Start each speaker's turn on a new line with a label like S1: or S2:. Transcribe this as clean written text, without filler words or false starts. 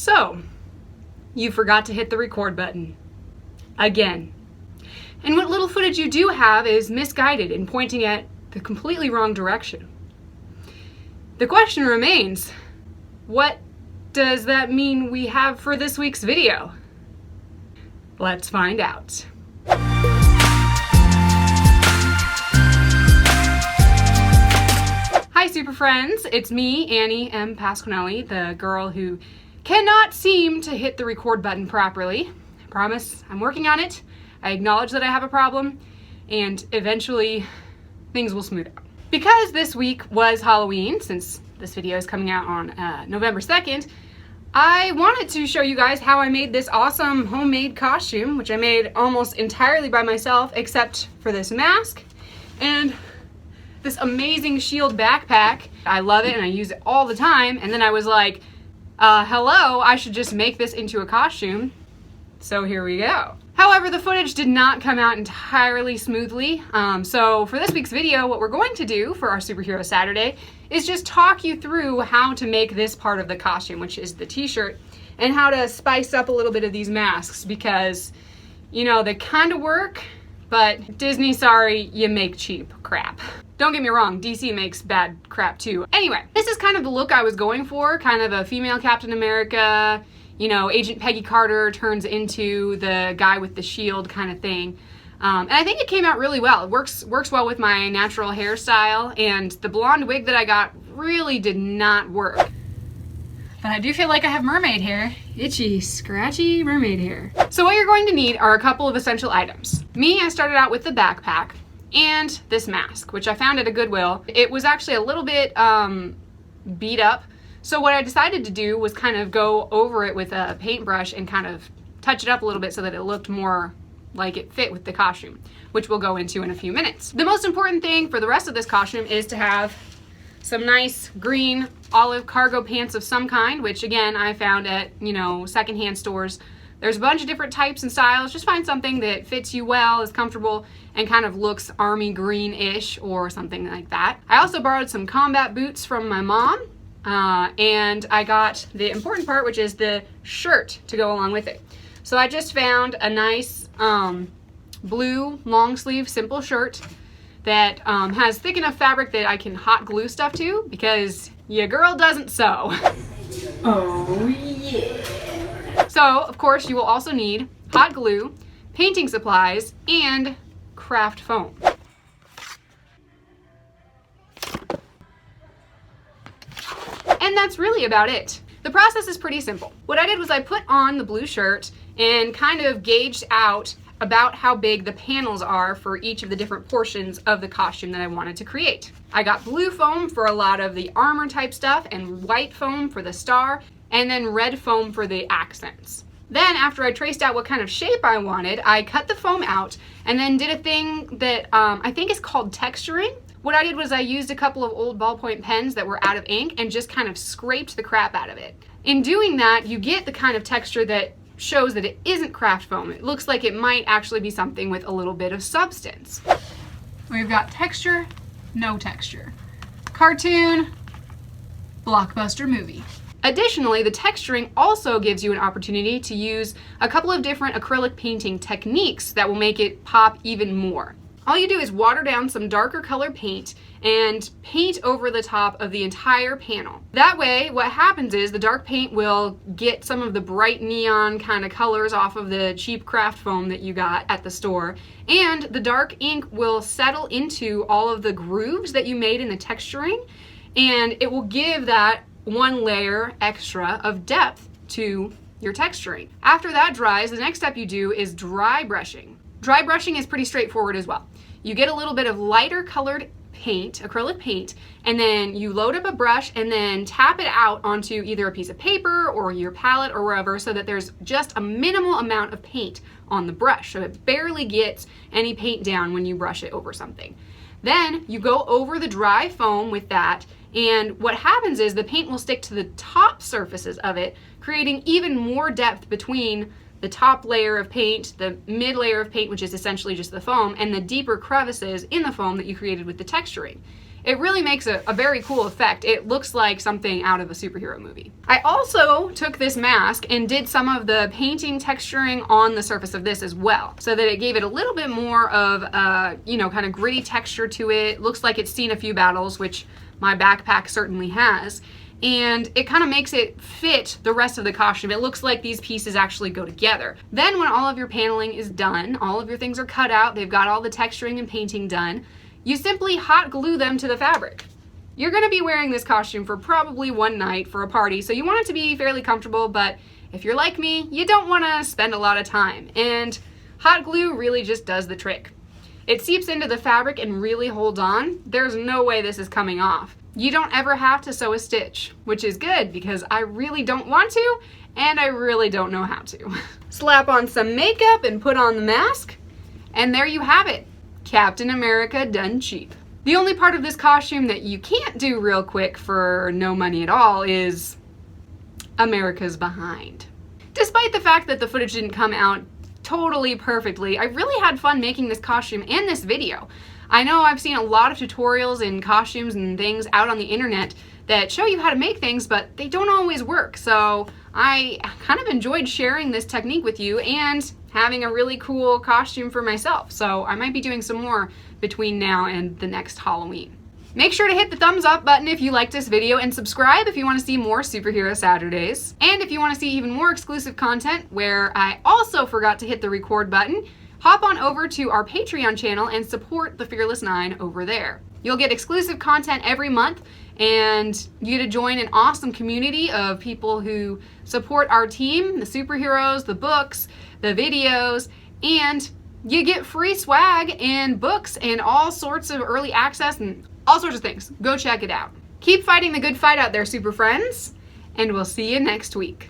S1: So, you forgot to hit the record button. Again. And what little footage you do have is misguided and pointing at the completely wrong direction. The question remains, what does that mean we have for this week's video? Let's find out. Hi super friends, it's me, Annie M. Pasquinelli, the girl who cannot seem to hit the record button properly. I promise I'm working on it. I acknowledge that I have a problem, and eventually things will smooth out. Because this week was Halloween, since this video is coming out on November 2nd, I wanted to show you guys how I made this awesome homemade costume, which I made almost entirely by myself, except for this mask and this amazing shield backpack. I love it and I use it all the time, and then I was like, hello, I should just make this into a costume. So here we go. However, the footage did not come out entirely smoothly. So for this week's video, what we're going to do for our Superhero Saturday is just talk you through how to make this part of the costume, which is the t-shirt, and how to spice up a little bit of these masks because, you know, they kind of work, but Disney, sorry, you make cheap crap. Don't get me wrong, DC makes bad crap too. Anyway, this is kind of the look I was going for, kind of a female Captain America, you know, Agent Peggy Carter turns into the guy with the shield kind of thing. And I think it came out really well. It works well with my natural hairstyle, and the blonde wig that I got really did not work. But I do feel like I have mermaid hair. Itchy, scratchy mermaid hair. So what you're going to need are a couple of essential items. Me, I started out with the backpack and this mask, which I found at a Goodwill. It was actually a little bit beat up. So what I decided to do was kind of go over it with a paintbrush and kind of touch it up a little bit so that it looked more like it fit with the costume, which we'll go into in a few minutes. The most important thing for the rest of this costume is to have some nice green olive cargo pants of some kind, which again, I found at, you know, secondhand stores. There's a bunch of different types and styles. Just find something that fits you well, is comfortable, and kind of looks army green-ish or something like that. I also borrowed some combat boots from my mom. And I got the important part, which is the shirt to go along with it. So I just found a nice blue long sleeve simple shirt that has thick enough fabric that I can hot glue stuff to, because your girl doesn't sew. Oh yeah. So of course you will also need hot glue, painting supplies, and craft foam. And that's really about it. The process is pretty simple. What I did was I put on the blue shirt and kind of gauged out about how big the panels are for each of the different portions of the costume that I wanted to create. I got blue foam for a lot of the armor type stuff, and white foam for the star, and then red foam for the accents. Then after I traced out what kind of shape I wanted, I cut the foam out and then did a thing that I think is called texturing. What I did was I used a couple of old ballpoint pens that were out of ink and just kind of scraped the crap out of it. In doing that, you get the kind of texture that shows that it isn't craft foam. It looks like it might actually be something with a little bit of substance. We've got texture, no texture. Cartoon, blockbuster movie. Additionally, the texturing also gives you an opportunity to use a couple of different acrylic painting techniques that will make it pop even more. All you do is water down some darker color paint and paint over the top of the entire panel. That way, what happens is the dark paint will get some of the bright neon kind of colors off of the cheap craft foam that you got at the store, and the dark ink will settle into all of the grooves that you made in the texturing, and it will give that one layer extra of depth to your texturing. After that dries, the next step you do is dry brushing. Dry brushing is pretty straightforward as well. You get a little bit of lighter colored paint, acrylic paint, and then you load up a brush and then tap it out onto either a piece of paper or your palette or wherever, so that there's just a minimal amount of paint on the brush, so it barely gets any paint down when you brush it over something. Then you go over the dry foam with that, and what happens is the paint will stick to the top surfaces of it, creating even more depth between the top layer of paint, the mid layer of paint, which is essentially just the foam, and the deeper crevices in the foam that you created with the texturing. It really makes a very cool effect. It looks like something out of a superhero movie. I also took this mask and did some of the painting texturing on the surface of this as well, so that it gave it a little bit more of a, you know, kind of gritty texture to it. Looks like it's seen a few battles, which my backpack certainly has. And it kind of makes it fit the rest of the costume. It looks like these pieces actually go together. Then when all of your paneling is done, all of your things are cut out, they've got all the texturing and painting done, you simply hot glue them to the fabric. You're gonna be wearing this costume for probably one night for a party, so you want it to be fairly comfortable, but if you're like me, you don't wanna spend a lot of time. And hot glue really just does the trick. It seeps into the fabric and really holds on. There's no way this is coming off. You don't ever have to sew a stitch, which is good because I really don't want to, and I really don't know how to. Slap on some makeup and put on the mask, and there you have it. Captain America done cheap. The only part of this costume that you can't do real quick for no money at all is America's behind. Despite the fact that the footage didn't come out totally perfectly, I really had fun making this costume and this video. I know I've seen a lot of tutorials and costumes and things out on the internet that show you how to make things, but they don't always work. So I kind of enjoyed sharing this technique with you and having a really cool costume for myself. So I might be doing some more between now and the next Halloween. Make sure to hit the thumbs up button if you liked this video, and subscribe if you want to see more Superhero Saturdays. And if you want to see even more exclusive content where I also forgot to hit the record button, hop on over to our Patreon channel and support the Fearless 9 over there. You'll get exclusive content every month, and you get to join an awesome community of people who support our team, the superheroes, the books, the videos, and you get free swag and books and all sorts of early access and all sorts of things. Go check it out. Keep fighting the good fight out there, super friends, and we'll see you next week.